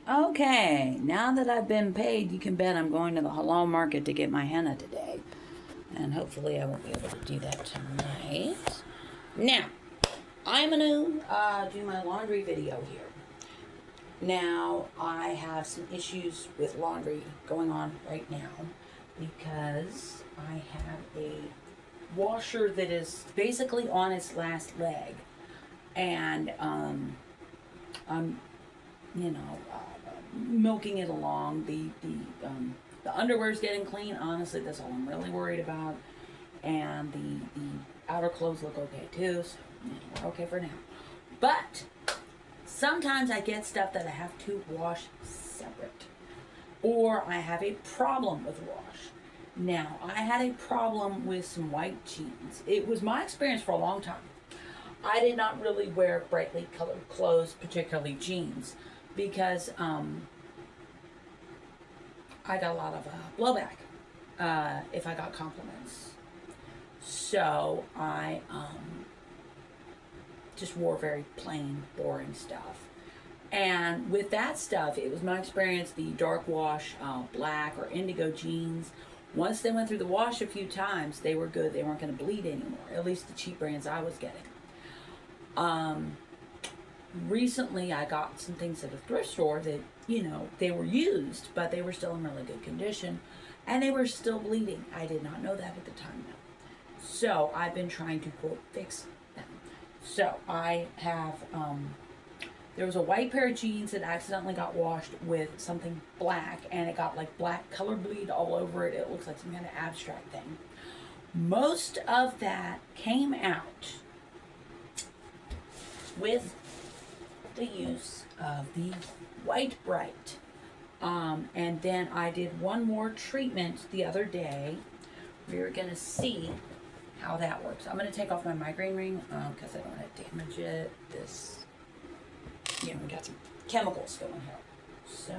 Okay, now that I've been paid, you can bet I'm going to the halal market to get my henna today. And hopefully I won't be able to do that tonight. Now, I'm going to do my laundry video here. Now, I have some issues with laundry going on right now because I have a washer that is basically on its last leg. And I'm, milking it along. The underwear's getting clean. Honestly, that's all I'm really worried about. And the outer clothes look okay too, so we're okay for now. But sometimes I get stuff that I have to wash separate, or I have a problem with wash. Now, I had a problem with some white jeans. It was my experience for a long time. I did not really wear brightly colored clothes, particularly jeans, because I got a lot of blowback if I got compliments. So I just wore very plain, boring stuff. And with that stuff, it was my experience, the dark wash, black or indigo jeans, once they went through the wash a few times, they were good. They weren't going to bleed anymore, at least the cheap brands I was getting. Recently I got some things at a thrift store that, they were used, but they were still in really good condition, and they were still bleeding. I did not know that at the time, though. So I've been trying to, quote, fix them. So I have, there was a white pair of jeans that accidentally got washed with something black, and it got like black color bleed all over it. It looks like some kind of abstract thing. Most of that came out with the use of the White Bright. And then I did one more treatment the other day. We're going to see how that works. I'm going to take off my migraine ring because I don't want to damage it. We got some chemicals going here. So,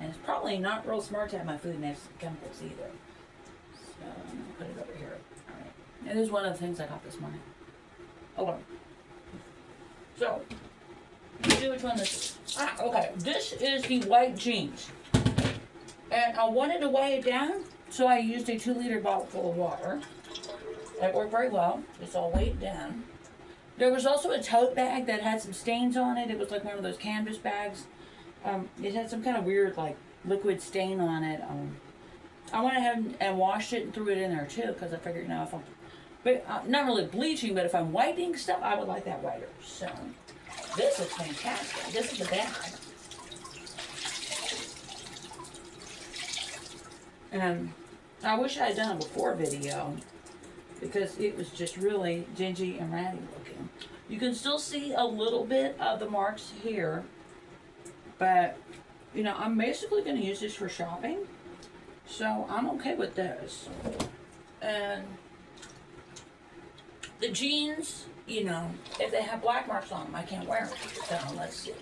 and it's probably not real smart to have my food next to chemicals either. So, I'm going to put it over here. All right. And there's one of the things I got this morning. Hold on. So, let's see which one this is. Okay. This is the white jeans. And I wanted to weigh it down, so I used a 2-liter bottle full of water. That worked very well. Just all weighed down. There was also a tote bag that had some stains on it. It was like one of those canvas bags. It had some kind of weird, like, liquid stain on it. I went ahead and washed it and threw it in there, too, because I figured, if I'm... But not really bleaching, but if I'm whitening stuff, I would like that whiter. So, this is fantastic. This is the bag. And I wish I had done a before video, because it was just really dingy and ratty looking. You can still see a little bit of the marks here, but, I'm basically going to use this for shopping, so I'm okay with this. And the jeans, if they have black marks on them, I can't wear them. So let's see.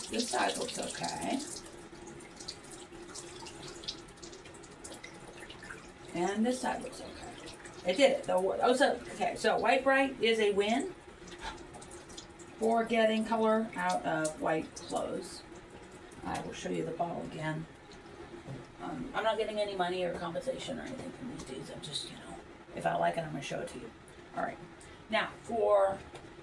This side looks okay. And this side looks okay. It did it. So White Bright is a win for getting color out of white clothes. I will show you the bottle again. I'm not getting any money or compensation or anything from these dudes. I'm just, if I like it, I'm going to show it to you. All right. Now, for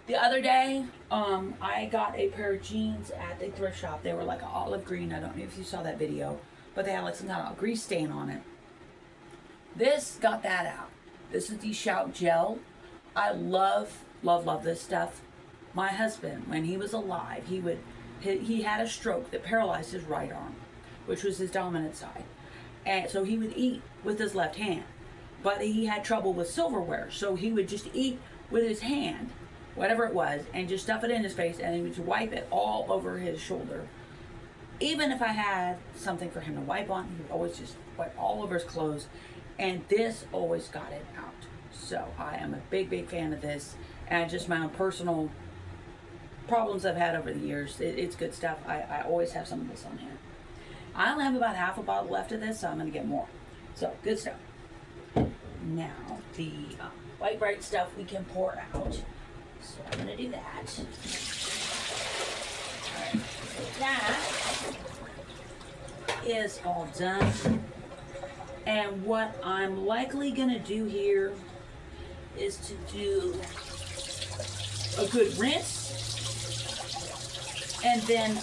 the other day, I got a pair of jeans at the thrift shop. They were like an olive green. I don't know if you saw that video, but they had like some kind of grease stain on it. This got that out. This is the Shout Gel. I love this stuff. My husband, when he was alive, he had a stroke that paralyzed his right arm, which was his dominant side. And so he would eat with his left hand. But he had trouble with silverware, so he would just eat with his hand, whatever it was, and just stuff it in his face, and he would wipe it all over his shoulder. Even if I had something for him to wipe on, he would always just wipe all over his clothes. And this always got it out. So I am a big fan of this. And just my own personal problems I've had over the years. It's good stuff. I always have some of this on hand. I only have about half a bottle left of this, so I'm going to get more. So, good stuff. Now, the White Bright stuff we can pour out. So I'm going to do that. that is all done. And what I'm likely gonna do here is to do a good rinse and then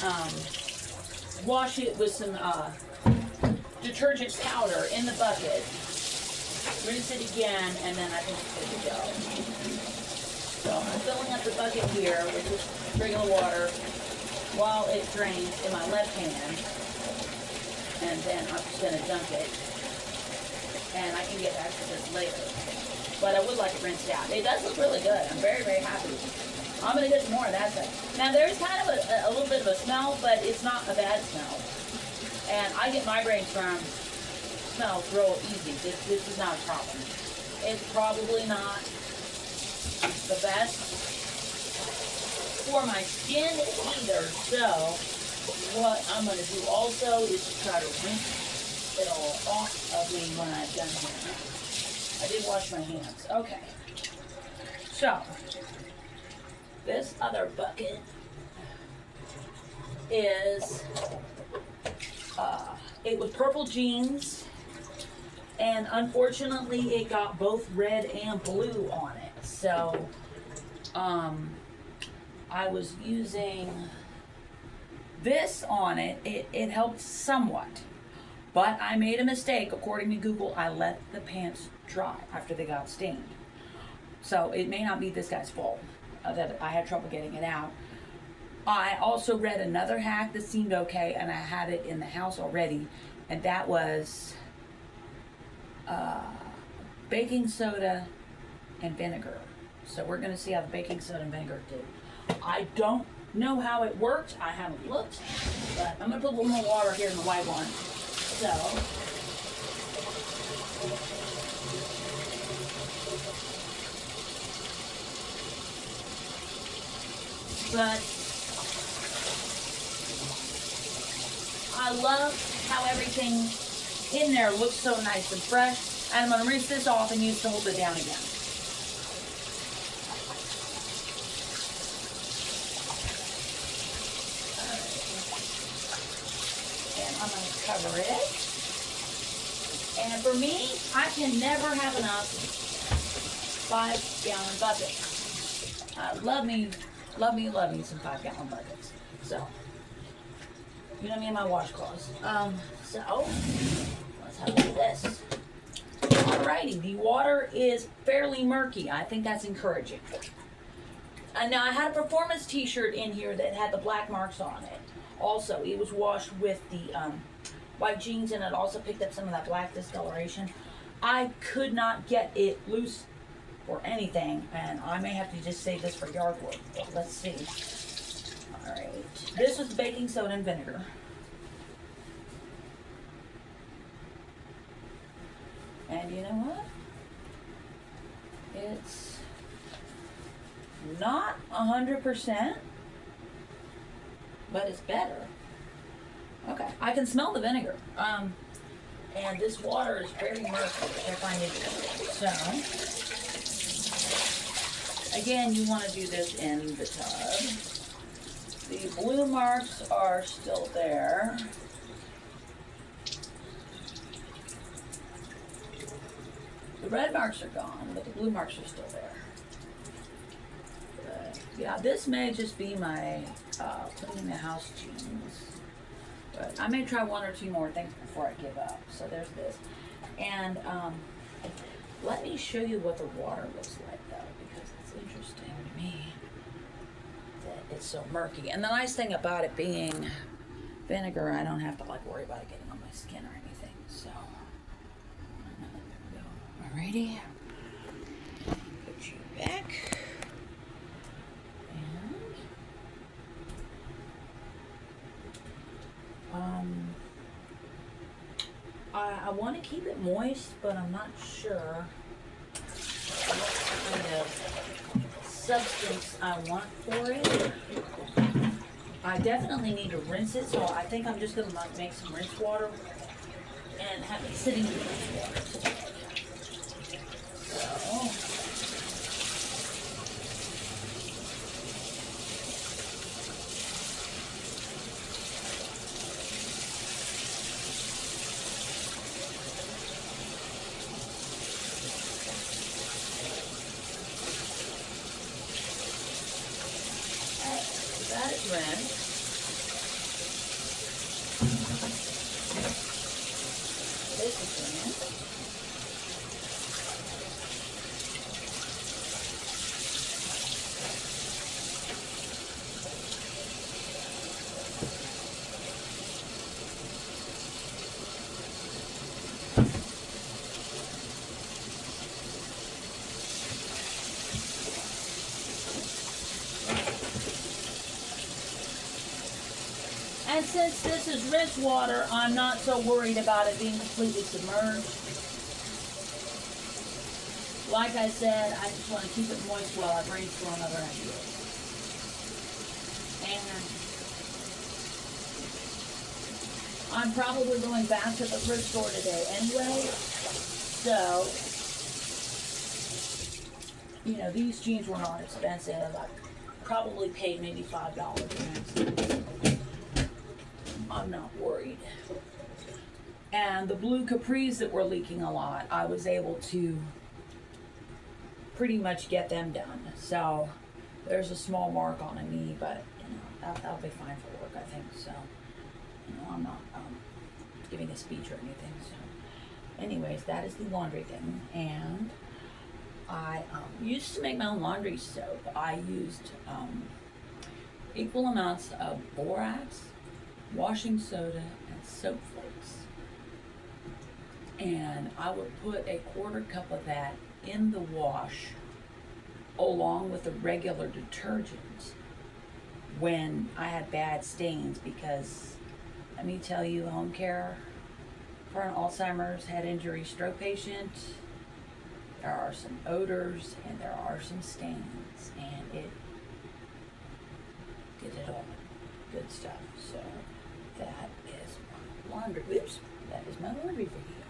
wash it with some detergent powder in the bucket. Rinse it again, and then I think it's good to go. So I'm filling up the bucket here with just regular water while it drains in my left hand. And then I'm just going to dunk it. And I can get back to this later. But I would like it rinsed out. It does look really good. I'm very, very happy. I'm going to get some more of that stuff. Now there's kind of a little bit of a smell, but it's not a bad smell. And I get migraines from smells real easy. This is not a problem. It's probably not the best for my skin either. So what I'm going to do also is to try to rinse it all off of me when I'm done here. I did wash my hands. Okay. So this other bucket is it was purple jeans, and unfortunately it got both red and blue on it. So I was using this on it. It helped somewhat, but I made a mistake. According to Google, I let the pants dry after they got stained. So it may not be this guy's fault that I had trouble getting it out. I also read another hack that seemed okay, and I had it in the house already, and that was baking soda and vinegar. So we're going to see how the baking soda and vinegar do. I don't know how it worked. I haven't looked, but I'm going to put a little more water here in the white one. So but I love how everything in there looks so nice and fresh. And I'm going to rinse this off and use to hold it down again. And I'm going to cover it. And for me, I can never have enough 5-gallon buckets. Love me some 5-gallon buckets. So, you know me and my washcloths. So, let's have a look at this. Alrighty, the water is fairly murky. I think that's encouraging. Now, I had a performance t-shirt in here that had the black marks on it. Also, it was washed with the white jeans, and it also picked up some of that black discoloration. I could not get it loose or anything, and I may have to just save this for yard work. But let's see. Alright, this was baking soda and vinegar. And you know what? It's not 100%, but it's better. Okay, I can smell the vinegar. And this water is very murky, which I find interesting. So, again, you want to do this in the tub. The blue marks are still there. The red marks are gone, but the blue marks are still there. But, yeah, this may just be my cleaning the house jeans. But I may try one or two more things before I give up. So there's this. And let me show you what the water looks like, though, because it's interesting to me that it's so murky. And the nice thing about it being vinegar, I don't have to worry about it getting on my skin or anything. So, alrighty. Put you back. I want to keep it moist, but I'm not sure what kind of substance I want for it. I definitely need to rinse it, so I think I'm just going to make some rinse water and have it sitting in rinse water. So, let it rinse. This is rinsed. And since this is rinse water, I'm not so worried about it being completely submerged. Like I said, I just want to keep it moist while I brainstorm other ideas. And I'm probably going back to the thrift store today anyway. So, you know, these jeans were not expensive. I probably paid maybe $5. I'm not worried. And the blue capris that were leaking a lot, I was able to pretty much get them done. So there's a small mark on a knee, but you know, that'll be fine for work, I think. So, you know, I'm not giving a speech or anything. So anyways, that is the laundry thing. And I used to make my own laundry soap. I used equal amounts of borax, washing soda, and soap flakes. And I would put a 1/4 cup of that in the wash along with the regular detergent when I had bad stains, because let me tell you, home care for an Alzheimer's, head injury, stroke patient, there are some odors and there are some stains, and it did it all. Good stuff. So that is my laundry. Oops, that is my laundry video.